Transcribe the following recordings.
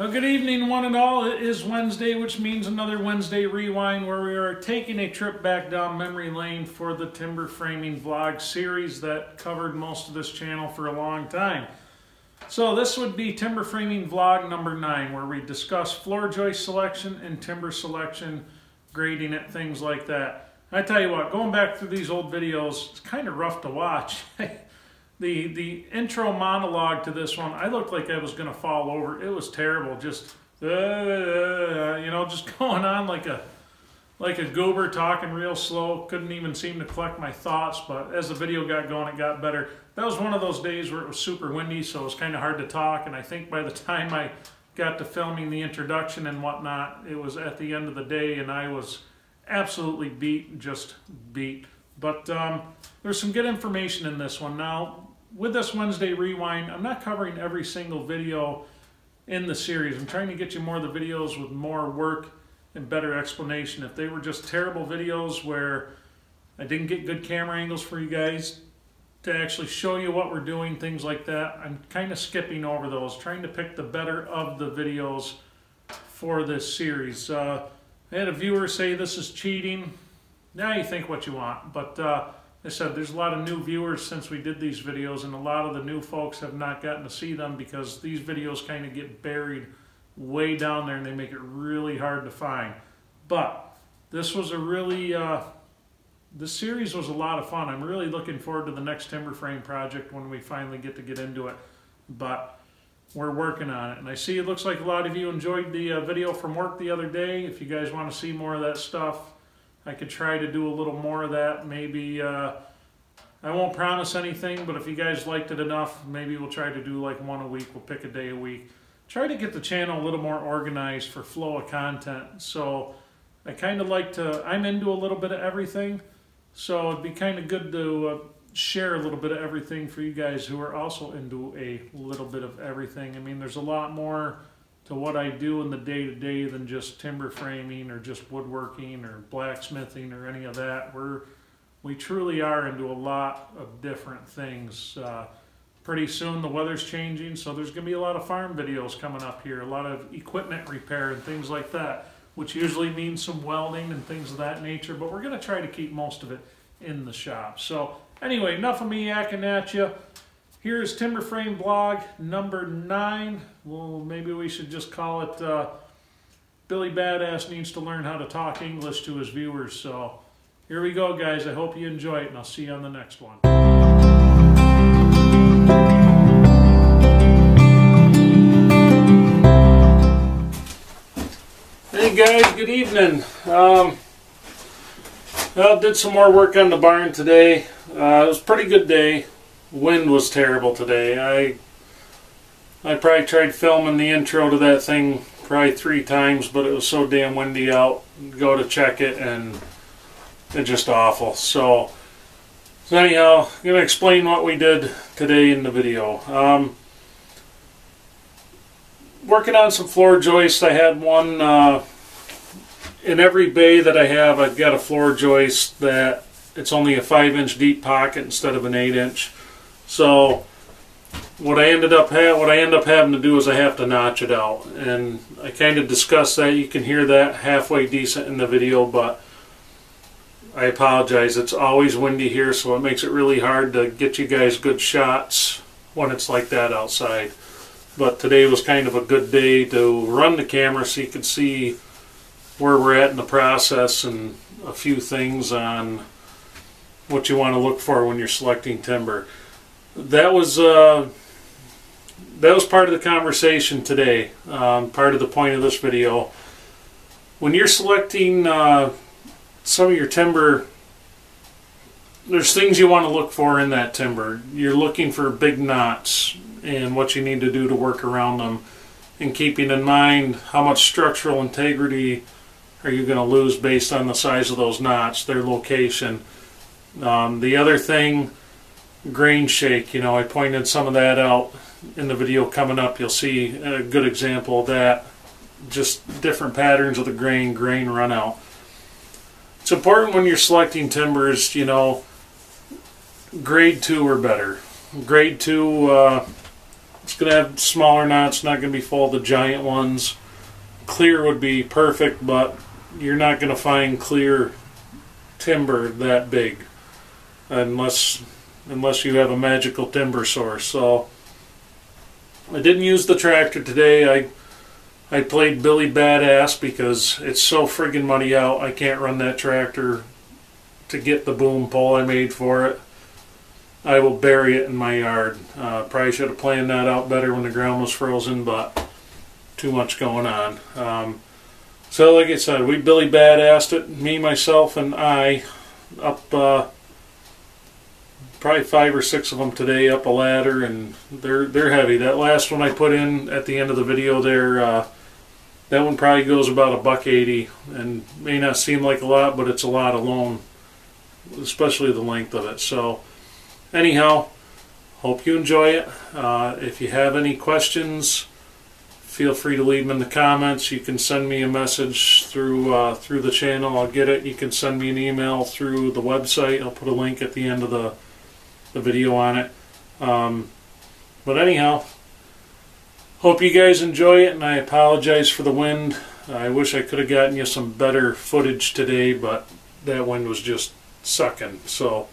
Well, good evening, one and all. It is Wednesday, which means another Wednesday Rewind, where we are taking a trip back down memory lane for the timber framing vlog series that covered most of this channel for a long time. So this would be timber framing vlog number 9, where we discuss floor joist selection and timber selection, grading it, things like that. I tell you what, going back through these old videos, it's kind of rough to watch. The intro monologue to this one, I looked like I was going to fall over. It was terrible, just just going on like a goober, talking real slow. Couldn't even seem to collect my thoughts, but as the video got going, it got better. That was one of those days where it was super windy, so it was kind of hard to talk, and I think by the time I got to filming the introduction and whatnot, it was at the end of the day, and I was absolutely just beat. But there's some good information in this one. Now, with this Wednesday Rewind, I'm not covering every single video in the series. I'm trying to get you more of the videos with more work and better explanation. If they were just terrible videos where I didn't get good camera angles for you guys to actually show you what we're doing, things like that, I'm kind of skipping over those, trying to pick the better of the videos for this series. I had a viewer say this is cheating. Now you think what you want, but I said there's a lot of new viewers since we did these videos, and a lot of the new folks have not gotten to see them because these videos kind of get buried way down there and they make it really hard to find. But this was a really, this series was a lot of fun. I'm really looking forward to the next timber frame project when we finally get into it. But we're working on it. And I see it looks like a lot of you enjoyed the video from work the other day. If you guys want to see more of that stuff, I could try to do a little more of that. Maybe, I won't promise anything, but if you guys liked it enough, maybe we'll try to do like one a week. We'll pick a day a week. Try to get the channel a little more organized for flow of content. So I kind of like to, I'm into a little bit of everything. So it'd be kind of good to share a little bit of everything for you guys who are also into a little bit of everything. I mean, there's a lot more to what I do in the day-to-day than just timber framing or just woodworking or blacksmithing or any of that. We truly are into a lot of different things. Pretty soon the weather's changing, so there's going to be a lot of farm videos coming up here, a lot of equipment repair and things like that, which usually means some welding and things of that nature, but we're going to try to keep most of it in the shop. So anyway, enough of me yakking at you. Here's Timber Frame Vlog number 9. Well, maybe we should just call it Billy Badass Needs to Learn How to Talk English to His Viewers. So here we go, guys. I hope you enjoy it, and I'll see you on the next one. Hey guys, good evening. I did some more work on the barn today. It was a pretty good day. Wind was terrible today. I probably tried filming the intro to that thing probably 3 times, but it was so damn windy out. Go to check it and it's just awful. So anyhow, I'm going to explain what we did today in the video. Working on some floor joists. I had one in every bay that I have. I've got a floor joist that it's only a 5-inch deep pocket instead of an 8-inch. So what I end up having to do is I have to notch it out, and I kind of discussed that. You can hear that halfway decent in the video, but I apologize. It's always windy here, so it makes it really hard to get you guys good shots when it's like that outside. But today was kind of a good day to run the camera so you can see where we're at in the process and a few things on what you want to look for when you're selecting timber. That was part of the conversation today, part of the point of this video. When you're selecting some of your timber, there's things you want to look for in that timber. You're looking for big knots and what you need to do to work around them, and keeping in mind how much structural integrity are you going to lose based on the size of those knots, their location. The other thing, grain shake. I pointed some of that out in the video coming up. You'll see a good example of that. Just different patterns of the grain run out. It's important when you're selecting timbers, grade 2 or better. Grade 2 It's going to have smaller knots, not going to be full of the giant ones. Clear would be perfect, but you're not going to find clear timber that big unless you have a magical timber source. So I didn't use the tractor today. I played Billy Badass because it's so friggin' muddy out. I can't run that tractor to get the boom pole I made for it. I will bury it in my yard. Probably should have planned that out better when the ground was frozen, but too much going on. So like I said, we Billy Badassed it, me, myself, and I, up probably 5 or 6 of them today up a ladder, and they're heavy. That last one I put in at the end of the video there, that one probably goes about $1.80, and may not seem like a lot, but it's a lot alone, especially the length of it. So anyhow, hope you enjoy it. If you have any questions, feel free to leave them in the comments. You can send me a message through the channel. I'll get it. You can send me an email through the website. I'll put a link at the end of the video on it. But anyhow, hope you guys enjoy it, and I apologize for the wind. I wish I could have gotten you some better footage today, but that wind was just sucking. So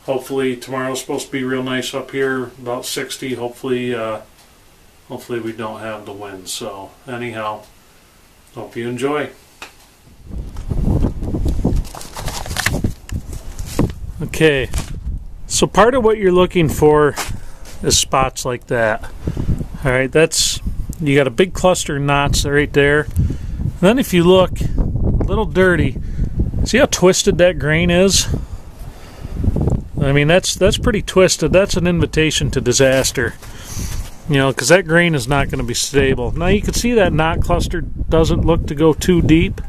hopefully tomorrow's supposed to be real nice up here, about 60. Hopefully we don't have the wind. So anyhow, hope you enjoy. Okay, so part of what you're looking for is spots like that. Alright, you got a big cluster of knots right there. And then if you look a little dirty, see how twisted that grain is? I mean, that's pretty twisted. That's an invitation to disaster. You know, because that grain is not going to be stable. Now you can see that knot cluster doesn't look to go too deep,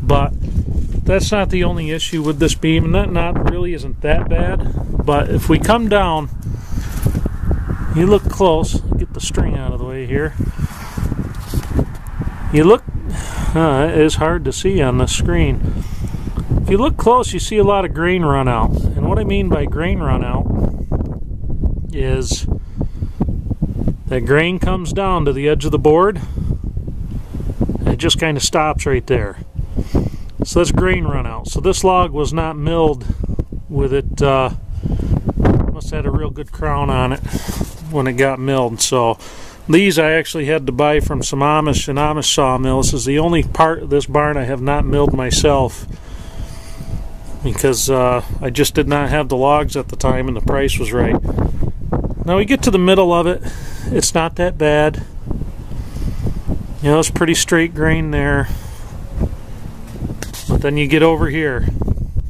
but that's not the only issue with this beam, and that knot really isn't that bad. But if we come down, you look close, get the string out of the way here. You look, it is hard to see on the screen. If you look close, you see a lot of grain run out. And what I mean by grain run out is that grain comes down to the edge of the board, and it just kind of stops right there. So that's grain run out. So this log was not milled with it, must have had a real good crown on it when it got milled. So these I actually had to buy from some Amish sawmills. This is the only part of this barn I have not milled myself, because I just did not have the logs at the time and the price was right. Now we get to the middle of it, it's not that bad. You know, it's pretty straight grain there. But then you get over here.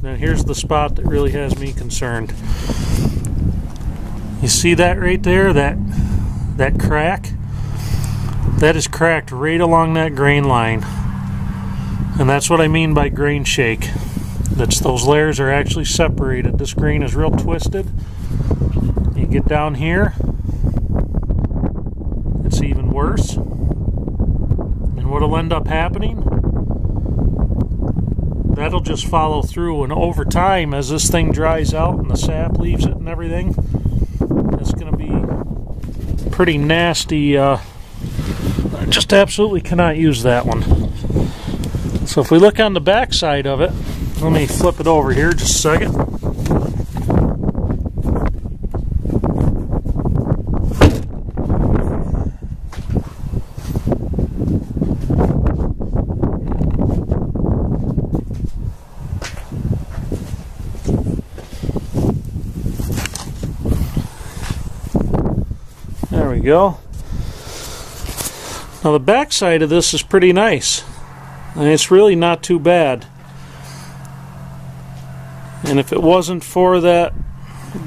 Now here's the spot that really has me concerned. You see that right there, that crack? That is cracked right along that grain line. And that's what I mean by grain shake. That's, those layers are actually separated. This grain is real twisted. You get down here, it's even worse. And what'll end up happening, that'll just follow through, and over time, as this thing dries out and the sap leaves it and everything, it's going to be pretty nasty. I just absolutely cannot use that one. So if we look on the back side of it, let me flip it over here just a second. There we go. Now the back side of this is pretty nice. And it's really not too bad. And if it wasn't for that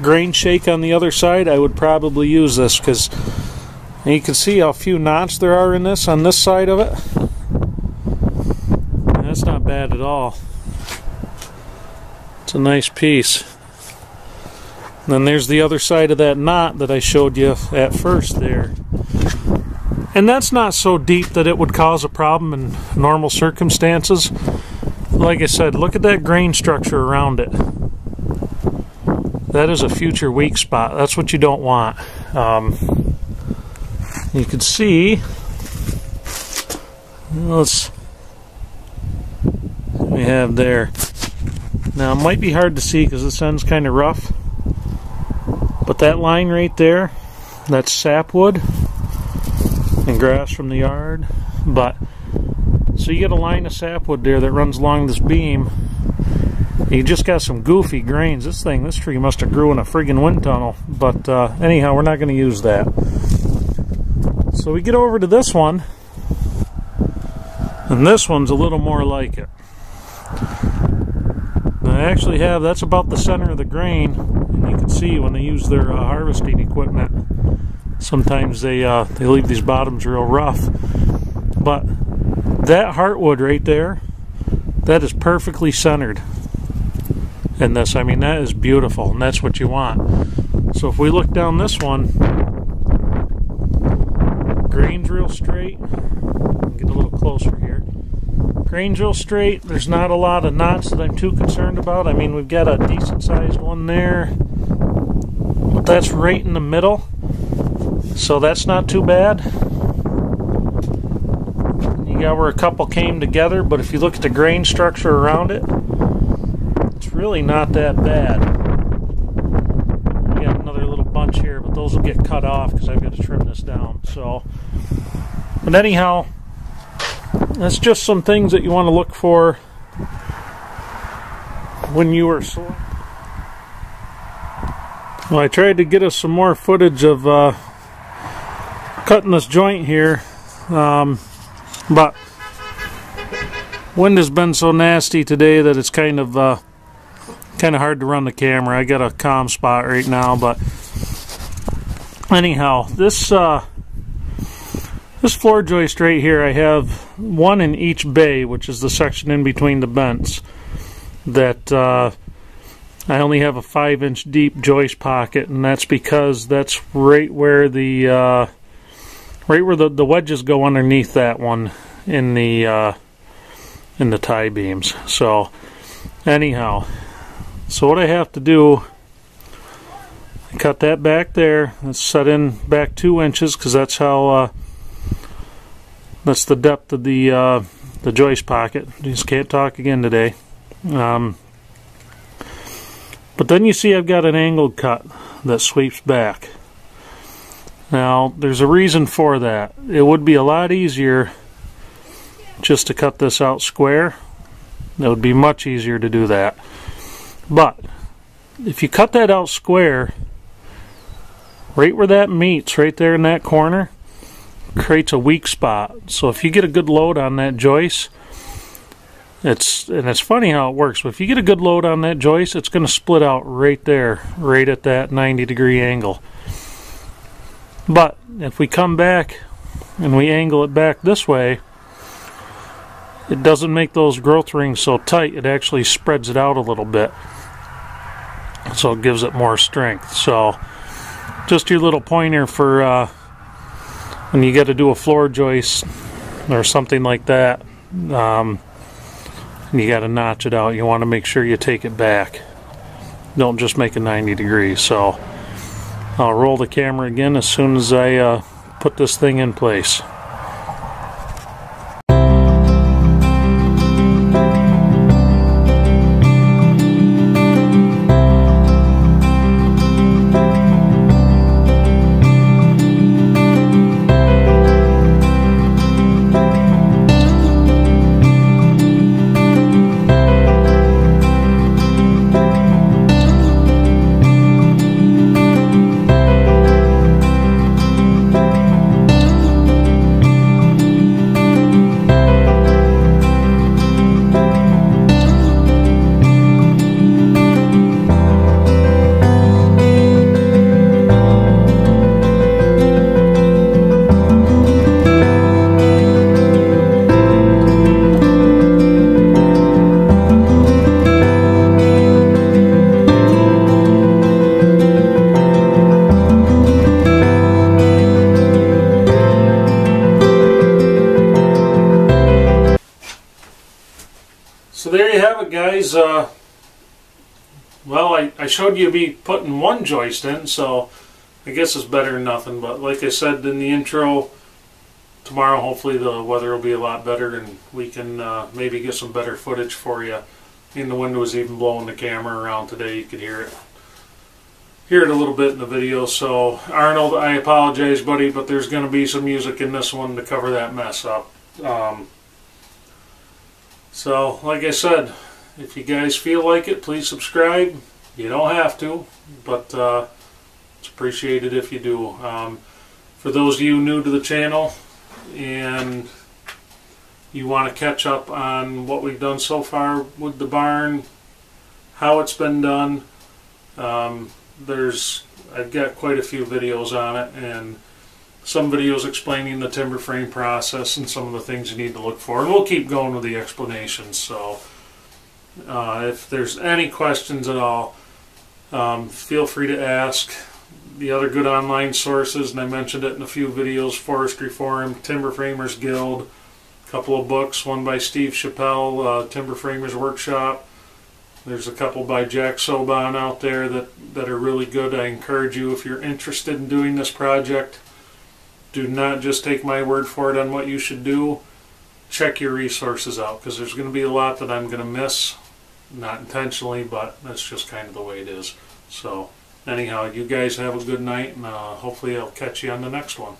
grain shake on the other side, I would probably use this, because you can see how few knots there are in this on this side of it. And that's not bad at all. It's a nice piece. And then there's the other side of that knot that I showed you at first there. And that's not so deep that it would cause a problem in normal circumstances. Like I said, look at that grain structure around it. That is a future weak spot. That's what you don't want. you can see, we have there. Now it might be hard to see because this end's kind of rough, but that line right there, that's sapwood and grass from the yard. But so you get a line of sapwood there that runs along this beam. You just got some goofy grains. This tree must have grew in a friggin' wind tunnel. But anyhow, we're not going to use that. So we get over to this one, and this one's a little more like it. I actually have, that's about the center of the grain, and you can see when they use their harvesting equipment, sometimes they leave these bottoms real rough. But that heartwood right there, that is perfectly centered in this. I mean, that is beautiful, and that's what you want. So if we look down this one, grain's real straight. Get a little closer here. Grain's real straight. There's not a lot of knots that I'm too concerned about. I mean, we've got a decent sized one there, but that's right in the middle, so that's not too bad. You got where a couple came together, but if you look at the grain structure around it, it's really not that bad. We got another little bunch here, but those will get cut off because I've got to trim this down. So, but anyhow, that's just some things that you want to look for when you are sowing. Well, I tried to get us some more footage of cutting this joint here, but wind has been so nasty today that it's kind of hard to run the camera. I got a calm spot right now, but anyhow, this floor joist right here, I have one in each bay, which is the section in between the vents, that I only have a 5-inch deep joist pocket, and that's because that's right where the wedges go underneath that one in the tie beams. So anyhow, so what I have to do, I cut that back there. Let's set in back 2 inches because that's how that's the depth of the joist pocket. Just can't talk again today. But then you see I've got an angled cut that sweeps back. Now there's a reason for that. It would be a lot easier just to cut this out square. It would be much easier to do that. But if you cut that out square, right where that meets, right there in that corner, creates a weak spot. So if you get a good load on that joist, it's funny how it works, but if you get a good load on that joist, it's going to split out right there, right at that 90-degree angle. But if we come back and we angle it back this way, it doesn't make those growth rings so tight. It actually spreads it out a little bit, so it gives it more strength. So just your little pointer for when you got to do a floor joist or something like that, and you got to notch it out, you want to make sure you take it back. Don't just make a 90 degrees. So I'll roll the camera again as soon as I put this thing in place. So there you have it, guys. Well, I showed you me putting one joist in, so I guess it's better than nothing. But like I said in the intro, tomorrow hopefully the weather will be a lot better and we can maybe get some better footage for you. The wind was even blowing the camera around today. You could hear it a little bit in the video. So Arnold, I apologize, buddy, but there's going to be some music in this one to cover that mess up. So like I said, if you guys feel like it, please subscribe. You don't have to, but it's appreciated if you do. For those of you new to the channel and you want to catch up on what we've done so far with the barn, how it's been done, I've got quite a few videos on it, and some videos explaining the timber frame process and some of the things you need to look for. And we'll keep going with the explanations. So if there's any questions at all, feel free to ask. The other good online sources, and I mentioned it in a few videos: Forestry Forum, Timber Framers Guild, a couple of books, one by Steve Chappell, Timber Framers Workshop. There's a couple by Jack Soban out there that are really good. I encourage you, if you're interested in doing this project, do not just take my word for it on what you should do. Check your resources out, because there's going to be a lot that I'm going to miss, not intentionally, but that's just kind of the way it is. So anyhow, you guys have a good night, and hopefully I'll catch you on the next one.